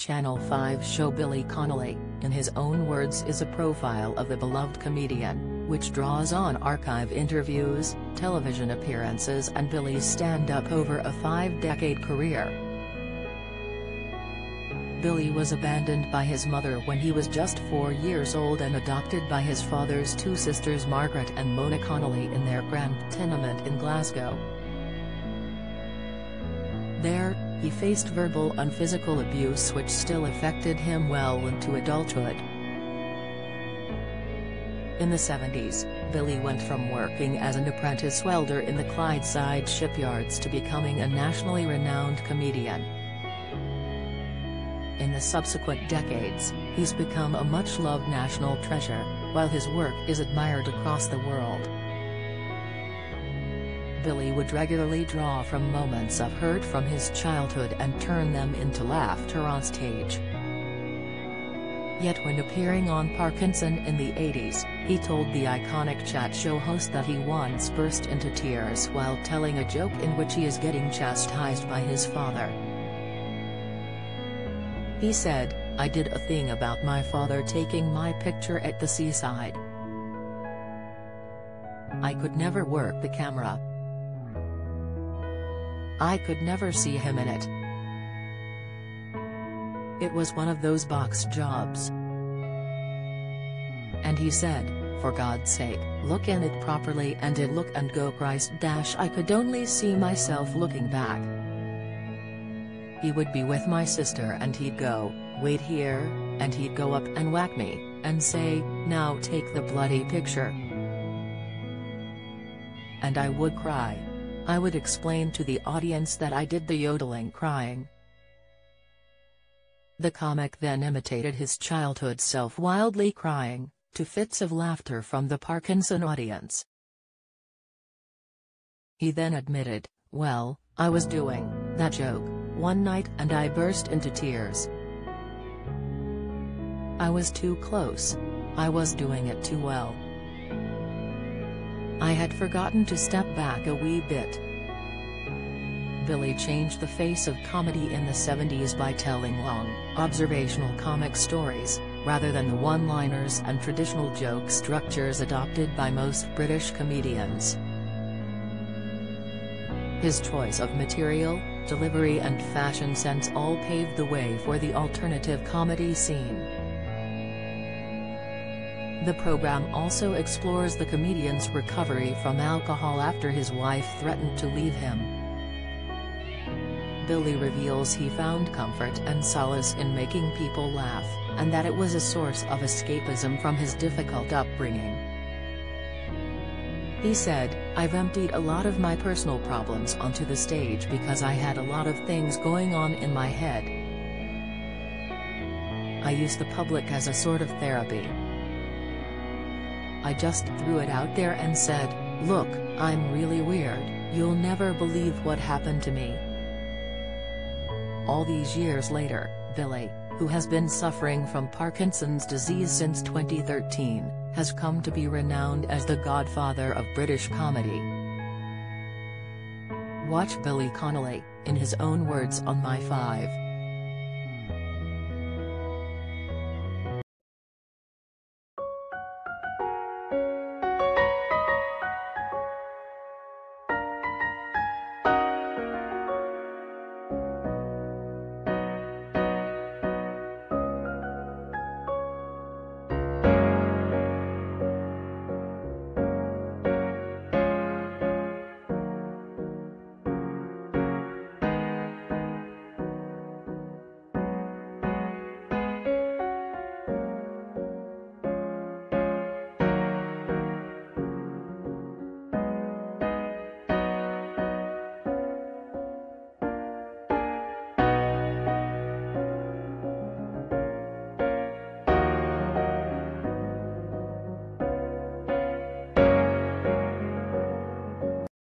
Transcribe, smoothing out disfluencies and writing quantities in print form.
Channel 5 show Billy Connolly, in his own words, is a profile of the beloved comedian, which draws on archive interviews, television appearances and Billy's stand-up over a 5-decade career. Billy was abandoned by his mother when he was just 4 years old and adopted by his father's two sisters Margaret and Mona Connolly in their grand tenement in Glasgow. There, he faced verbal and physical abuse which still affected him well into adulthood. In the 70s, Billy went from working as an apprentice welder in the Clydeside shipyards to becoming a nationally renowned comedian. In the subsequent decades, he's become a much-loved national treasure, while his work is admired across the world. Billy would regularly draw from moments of hurt from his childhood and turn them into laughter on stage. Yet when appearing on Parkinson in the 80s, he told the iconic chat show host that he once burst into tears while telling a joke in which he is getting chastised by his father. He said, "I did a thing about my father taking my picture at the seaside. I could never work the camera. I could never see him in it. It was one of those box jobs." And he said, "For God's sake, look in it properly," and did look and go, "Christ dash, I could only see myself looking back." He would be with my sister and he'd go, "Wait here," and he'd go up and whack me, and say, "Now take the bloody picture." And I would cry. I would explain to the audience that I did the yodeling crying. The comic then imitated his childhood self wildly crying, to fits of laughter from the Parkinson audience. He then admitted, "Well, I was doing that joke one night and I burst into tears. I was too close. I was doing it too well. I had forgotten to step back a wee bit." Billy changed the face of comedy in the 70s by telling long, observational comic stories, rather than the one-liners and traditional joke structures adopted by most British comedians. His choice of material, delivery and fashion sense all paved the way for the alternative comedy scene. The program also explores the comedian's recovery from alcohol after his wife threatened to leave him. Billy reveals he found comfort and solace in making people laugh, and that it was a source of escapism from his difficult upbringing. He said, "I've emptied a lot of my personal problems onto the stage because I had a lot of things going on in my head. I used the public as a sort of therapy. I just threw it out there and said, 'Look, I'm really weird, you'll never believe what happened to me.'" All these years later, Billy, who has been suffering from Parkinson's disease since 2013, has come to be renowned as the godfather of British comedy. Watch Billy Connolly, in his own words, on My 5.